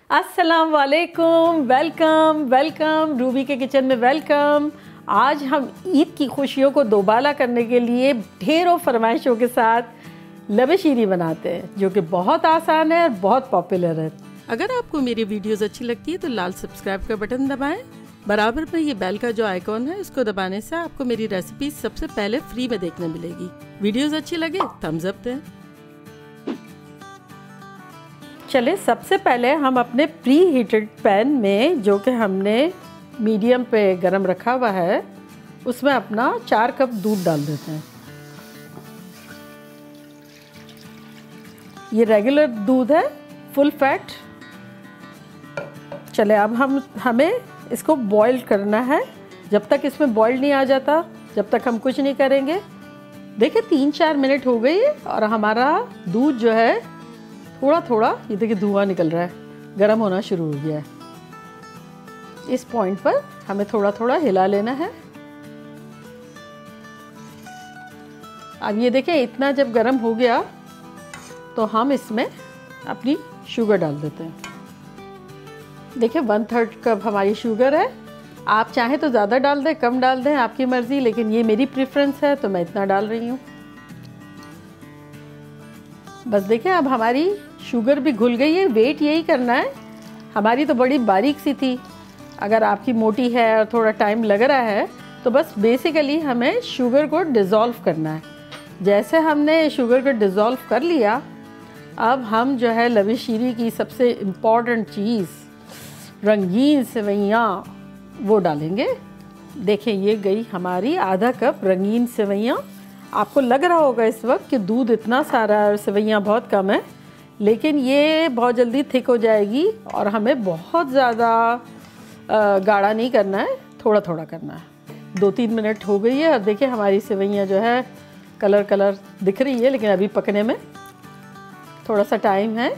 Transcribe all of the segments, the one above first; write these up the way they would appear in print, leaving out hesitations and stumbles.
अस्सलाम वालेकुम, welcome welcome Ruby के किचन में वेलकम। आज हम ईद की खुशियों को दोबाला करने के लिए ढेरों फरमाइशों के साथ लबे शीरी बनाते हैं, जो कि बहुत आसान है और बहुत पॉपुलर है। अगर आपको मेरी वीडियोस अच्छी लगती है तो लाल सब्सक्राइब का बटन दबाएं। बराबर में ये बेल का जो आइकॉन है उसको दबाने से आपको मेरी रेसिपी सबसे पहले फ्री में देखने मिलेगी। वीडियोस अच्छी लगे थम्स अप दें। चले सबसे पहले हम अपने प्री हीटेड पैन में, जो कि हमने मीडियम पे गरम रखा हुआ है, उसमें अपना 4 कप दूध डाल देते हैं। ये रेगुलर दूध है, फुल फैट। चले अब हमें इसको बॉईल करना है। जब तक इसमें बॉईल नहीं आ जाता, जब तक हम कुछ नहीं करेंगे। देखिए 3-4 मिनट हो गई और हमारा दूध जो है थोड़ा थोड़ा, ये देखिए धुआं निकल रहा है, गर्म होना शुरू हो गया है। इस पॉइंट पर हमें थोड़ा थोड़ा हिला लेना है। अब ये देखिए इतना जब गर्म हो गया तो हम इसमें अपनी शुगर डाल देते हैं। देखिए 1/3 कप हमारी शुगर है। आप चाहें तो ज़्यादा डाल दें, कम डाल दें, आपकी मर्ज़ी, लेकिन ये मेरी प्रेफरेंस है तो मैं इतना डाल रही हूँ। बस देखिए अब हमारी शुगर भी घुल गई है। वेट यही करना है। हमारी तो बड़ी बारीक सी थी, अगर आपकी मोटी है और थोड़ा टाइम लग रहा है तो बस बेसिकली हमें शुगर को डिज़ोल्व करना है। जैसे हमने शुगर को डिज़ोल्व कर लिया, अब हम जो है लबे शीरी की सबसे इम्पॉर्टेंट चीज़, रंगीन सेवइयाँ, वो डालेंगे। देखें ये गई हमारी आधा कप रंगीन सेवइयाँ। आपको लग रहा होगा इस वक्त कि दूध इतना सारा और सेवइयाँ बहुत कम है, लेकिन ये बहुत जल्दी थिक हो जाएगी और हमें बहुत ज़्यादा गाढ़ा नहीं करना है, थोड़ा थोड़ा करना है। 2-3 मिनट हो गई है और देखिए हमारी सेवइयाँ जो है कलर दिख रही है, लेकिन अभी पकने में थोड़ा सा टाइम है।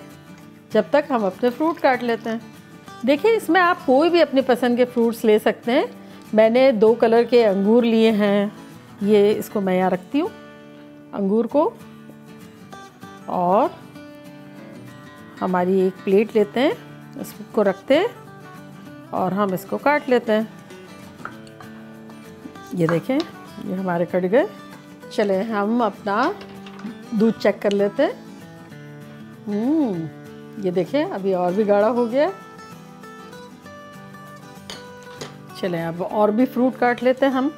जब तक हम अपने फ्रूट काट लेते हैं। देखिए इसमें आप कोई भी अपनी पसंद के फ्रूट्स ले सकते हैं। मैंने 2 कलर के अंगूर लिए हैं। ये इसको मैं यहाँ रखती हूँ, अंगूर को, और हमारी एक प्लेट लेते हैं, इसको रखते हैं और हम इसको काट लेते हैं। ये देखें ये हमारे कट गए। चले हम अपना दूध चेक कर लेते हैं। ये देखें अभी और भी गाढ़ा हो गया। चले अब और भी फ्रूट काट लेते हैं हम।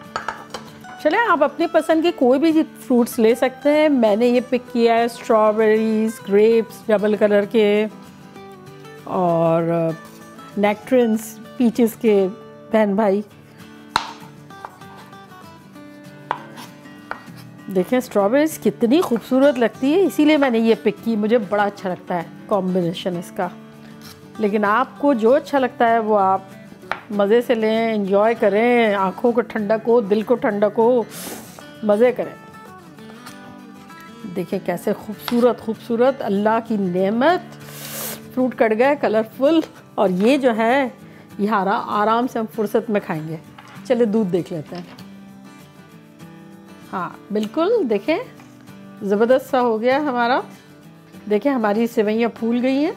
चले आप अपनी पसंद के कोई भी फ्रूट्स ले सकते हैं। मैंने ये पिक किया है स्ट्रॉबेरीज, ग्रेप्स डबल कलर के, और नेक्ट्रिन्स, पीचेस के बहन भाई। देखें स्ट्रॉबेरीज कितनी खूबसूरत लगती है, इसीलिए मैंने ये पिक की। मुझे बड़ा अच्छा लगता है कॉम्बिनेशन इसका। लेकिन आपको जो अच्छा लगता है वो आप मज़े से लें, एंजॉय करें, आँखों को ठंडक हो, दिल को ठंडक हो, मज़े करें। देखिए कैसे खूबसूरत अल्लाह की नेमत फ्रूट कट गए, कलरफुल। और ये जो है ये आराम से हम फुर्सत में खाएंगे। चलिए दूध देख लेते हैं। हाँ बिल्कुल, देखें ज़बरदस्त सा हो गया हमारा। देखें हमारी सेवइयाँ फूल गई हैं,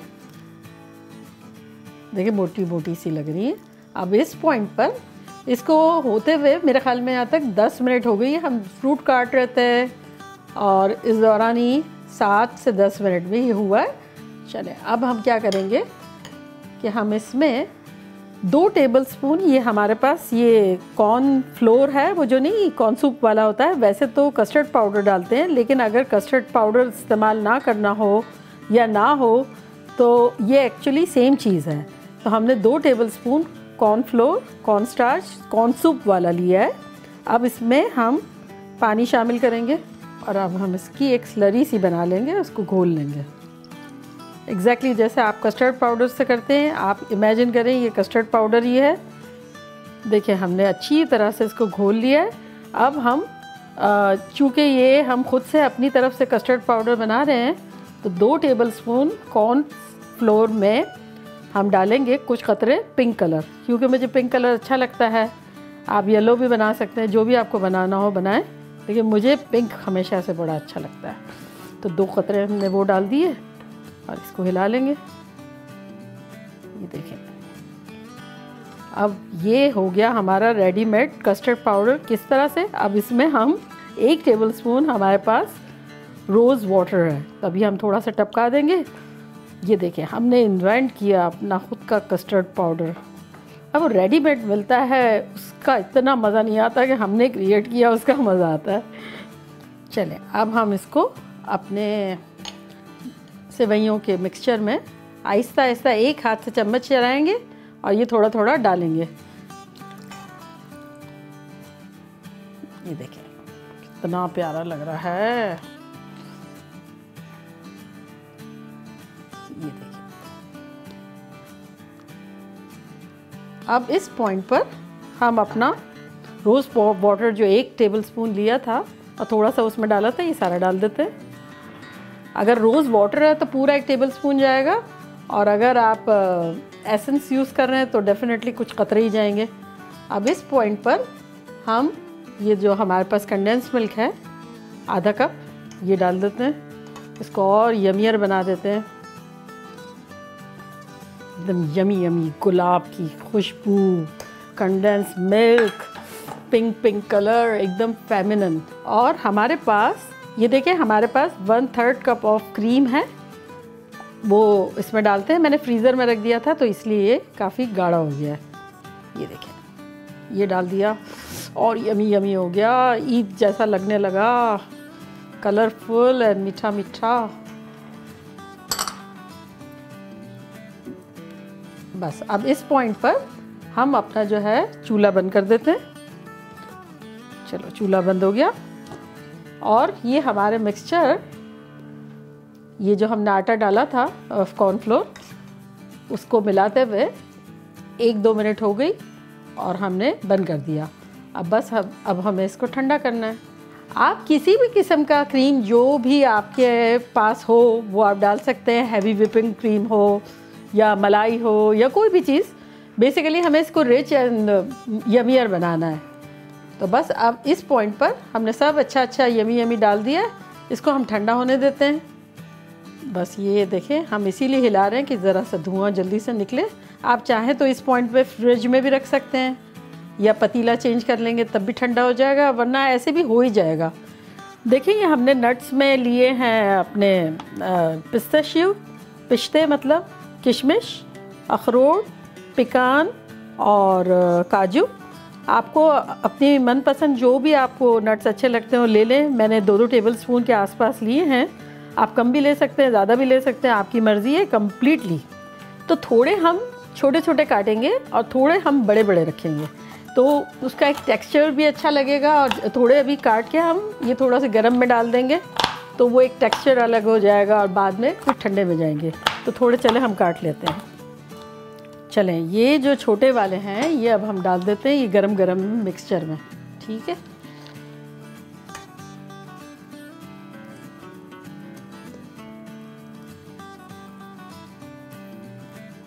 देखिए मोटी मोटी सी लग रही है। अब इस पॉइंट पर इसको होते हुए मेरे ख्याल में यहाँ तक 10 मिनट हो गई है। हम फ्रूट काट रहे थे और इस दौरान ही 7 से 10 मिनट में ये हुआ है। चले अब हम क्या करेंगे कि हम इसमें 2 टेबलस्पून, ये हमारे पास ये कॉर्न फ्लोर है, वो जो नहीं कॉर्न सूप वाला होता है। वैसे तो कस्टर्ड पाउडर डालते हैं, लेकिन अगर कस्टर्ड पाउडर इस्तेमाल ना करना हो या ना हो तो ये एक्चुअली सेम चीज़ है। तो हमने 2 tablespoon corn flour, corn starch, corn soup वाला लिया है। अब इसमें हम पानी शामिल करेंगे और अब हम इसकी एक स्लरी सी बना लेंगे, उसको घोल लेंगे। एग्जैक्टली जैसे आप कस्टर्ड पाउडर से करते हैं, आप इमेजिन करें ये कस्टर्ड पाउडर ही है। देखिए हमने अच्छी तरह से इसको घोल लिया है। अब हम चूँकि ये हम खुद से अपनी तरफ से कस्टर्ड पाउडर बना रहे हैं, तो 2 टेबलस्पून कॉर्न फ्लोर में हम डालेंगे कुछ कतरे पिंक कलर, क्योंकि मुझे पिंक कलर अच्छा लगता है। आप येलो भी बना सकते हैं, जो भी आपको बनाना हो बनाएं, लेकिन मुझे पिंक हमेशा से बड़ा अच्छा लगता है। तो 2 कतरे हमने वो डाल दिए और इसको हिला लेंगे। ये देखें, अब ये हो गया हमारा रेडीमेड कस्टर्ड पाउडर। किस तरह से, अब इसमें हम 1 टेबलस्पून हमारे पास रोज़ वाटर है, तभी हम थोड़ा सा टपका देंगे। ये देखें, हमने इन्वेंट किया अपना खुद का कस्टर्ड पाउडर। अब वो रेडीमेड मिलता है, उसका इतना मज़ा नहीं आता कि हमने क्रिएट किया उसका मज़ा आता है। चलें, अब हम इसको अपने सेवइयों के मिक्सचर में आहिस्ता आहिस्ता एक हाथ से चम्मच चलाएंगे और ये थोड़ा थोड़ा डालेंगे। ये देखें कितना प्यारा लग रहा है। ये देखिए, अब इस पॉइंट पर हम अपना रोज़ वाटर जो 1 टेबलस्पून लिया था और थोड़ा सा उसमें डाला था, ये सारा डाल देते हैं। अगर रोज़ वाटर है तो पूरा 1 टेबलस्पून जाएगा, और अगर आप एसेंस यूज़ कर रहे हैं तो डेफिनेटली कुछ कतरे ही जाएंगे। अब इस पॉइंट पर हम ये जो हमारे पास कंडेंस मिल्क है आधा कप, ये डाल देते हैं, इसको और यमियर बना देते हैं। एकदम यमी यमी गुलाब की खुशबू, condense milk, pink pink colour, एकदम फेमिनिन। और हमारे पास ये देखिए, हमारे पास 1/3 कप ऑफ क्रीम है, वो इसमें डालते हैं। मैंने फ्रीज़र में रख दिया था तो इसलिए ये काफ़ी गाढ़ा हो गया है। ये देखिए, ये डाल दिया और यमी यमी हो गया, ईद जैसा लगने लगा, कलरफुल एंड मीठा मीठा। बस अब इस पॉइंट पर हम अपना जो है चूल्हा बंद कर देते हैं। चलो, चूल्हा बंद हो गया और ये हमारे मिक्सचर, ये जो हमने आटा डाला था कॉर्नफ्लोर, उसको मिलाते हुए 1-2 मिनट हो गई और हमने बंद कर दिया। अब बस अब हमें इसको ठंडा करना है। आप किसी भी किस्म का क्रीम जो भी आपके पास हो वो आप डाल सकते हैं, हैवी विपिंग क्रीम हो या मलाई हो या कोई भी चीज़। बेसिकली हमें इसको रिच एंड यमियर बनाना है। तो बस अब इस पॉइंट पर हमने सब अच्छा यमी यमी डाल दिया, इसको हम ठंडा होने देते हैं। बस ये देखें, हम इसीलिए हिला रहे हैं कि ज़रा सा धुआं जल्दी से निकले। आप चाहें तो इस पॉइंट पे फ्रिज में भी रख सकते हैं या पतीला चेंज कर लेंगे तब भी ठंडा हो जाएगा, वरना ऐसे भी हो ही जाएगा। देखिए, ये हमने नट्स में लिए हैं अपने पिस्ताशियो, पिस्ते मतलब किशमिश, अखरोट, पिकान और काजू। आपको अपनी मनपसंद जो भी आपको नट्स अच्छे लगते हो ले लें। मैंने 2-2 टेबलस्पून के आसपास लिए हैं, आप कम भी ले सकते हैं, ज़्यादा भी ले सकते हैं, आपकी मर्ज़ी है कम्प्लीटली। तो थोड़े हम छोटे छोटे काटेंगे और थोड़े हम बड़े बड़े रखेंगे, तो उसका एक टेक्सचर भी अच्छा लगेगा। और थोड़े अभी काट के हम ये थोड़ा सा गर्म में डाल देंगे तो वो एक टेक्सचर अलग हो जाएगा और बाद में कुछ ठंडे में जाएंगे। तो थोड़े चले हम काट लेते हैं। चलें, ये जो छोटे वाले हैं ये अब हम डाल देते हैं ये गरम गरम मिक्सचर में, ठीक है।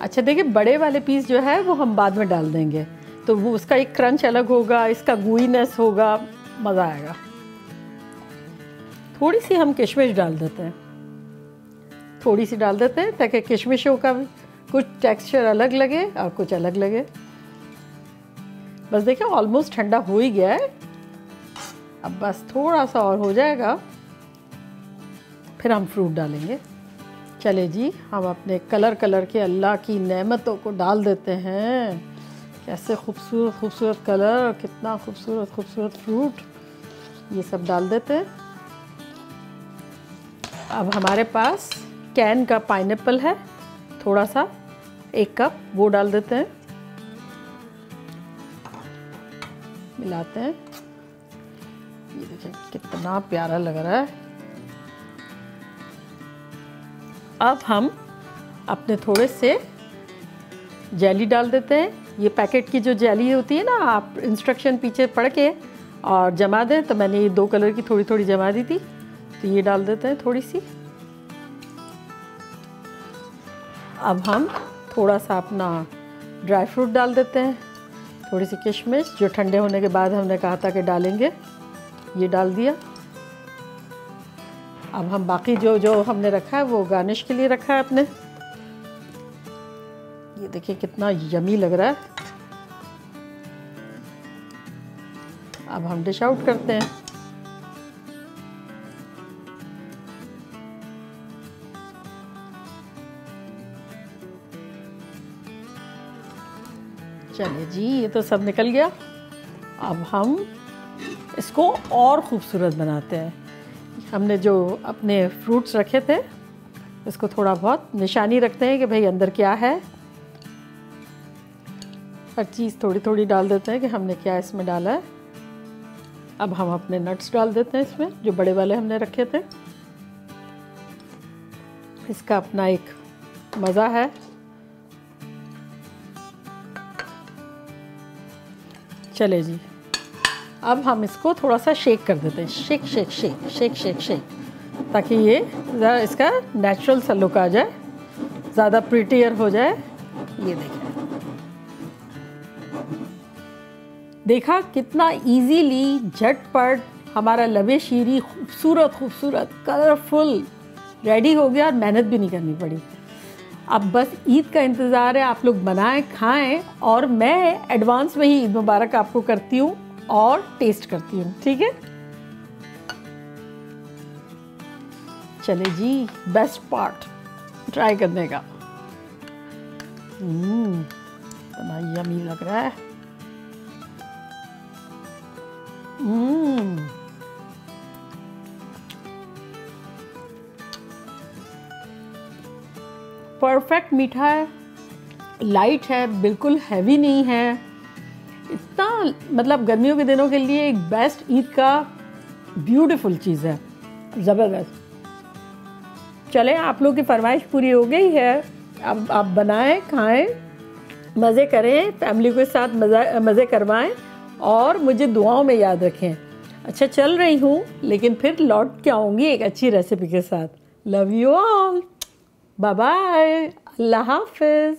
अच्छा देखिए, बड़े वाले पीस जो है वो हम बाद में डाल देंगे, तो वो उसका एक क्रंच अलग होगा, इसका गूईनेस होगा, मज़ा आएगा। थोड़ी सी हम किशमिश डाल देते हैं, थोड़ी सी डाल देते हैं ताकि किशमिशों का कुछ टेक्सचर अलग लगे और कुछ अलग लगे। बस देखिए, ऑलमोस्ट ठंडा हो ही गया है, अब बस थोड़ा सा और हो जाएगा, फिर हम फ्रूट डालेंगे। चले जी, हम अपने कलर के अल्लाह की नेमतों को डाल देते हैं। कैसे खूबसूरत खूबसूरत कलर, कितना खूबसूरत खूबसूरत फ्रूट, ये सब डाल देते हैं। अब हमारे पास कैन का पाइनएप्पल है, थोड़ा सा 1 कप, वो डाल देते हैं, मिलाते हैं। ये देखिए कितना प्यारा लग रहा है। अब हम अपने थोड़े से जेली डाल देते हैं। ये पैकेट की जो जेली होती है ना, आप इंस्ट्रक्शन पीछे पढ़ के और जमा दें, तो मैंने ये 2 कलर की थोड़ी थोड़ी जमा दी थी, तो ये डाल देते हैं थोड़ी सी। अब हम थोड़ा सा अपना ड्राई फ्रूट डाल देते हैं, थोड़ी सी किशमिश जो ठंडे होने के बाद हमने कहा था कि डालेंगे, ये डाल दिया। अब हम बाकी जो हमने रखा है वो गार्निश के लिए रखा है अपने। ये देखिए कितना यमी लग रहा है। अब हम डिश आउट करते हैं। चलिए जी, ये तो सब निकल गया। अब हम इसको और खूबसूरत बनाते हैं। हमने जो अपने फ्रूट्स रखे थे इसको थोड़ा बहुत निशानी रखते हैं कि भाई अंदर क्या है। हर चीज़ थोड़ी थोड़ी डाल देते हैं कि हमने क्या इसमें डाला है। अब हम अपने नट्स डाल देते हैं इसमें, जो बड़े वाले हमने रखे थे। इसका अपना एक मज़ा है। चले जी, अब हम इसको थोड़ा सा शेक कर देते हैं। Shake shake shake shake shake shake, ताकि ये ज़रा इसका नेचुरल सा लुक आ जाए, ज़्यादा प्रिटियर हो जाए। ये देखिए, देखा कितना इजीली झटपट हमारा लबे शीरी खूबसूरत खूबसूरत कलरफुल रेडी हो गया और मेहनत भी नहीं करनी पड़ी। अब बस ईद का इंतज़ार है, आप लोग बनाएं, खाएं, और मैं एडवांस में ही ईद मुबारक आपको करती हूँ और टेस्ट करती हूँ, ठीक है। चले जी, बेस्ट पार्ट ट्राई करने का। इतना यमी लग रहा है। परफेक्ट मीठा है, लाइट है, बिल्कुल हैवी नहीं है। इतना मतलब गर्मियों के दिनों के लिए एक बेस्ट ईद का ब्यूटीफुल चीज़ है, ज़बरदस्त। चलें, आप लोग की फरमाइश पूरी हो गई है। अब आप बनाएं, खाएं, मज़े करें, फैमिली के साथ मज़े करवाएं और मुझे दुआओं में याद रखें। अच्छा, चल रही हूँ लेकिन फिर लौट के आऊँगी एक अच्छी रेसिपी के साथ। Love you all, bye bye, अल्लाह हाफिज़।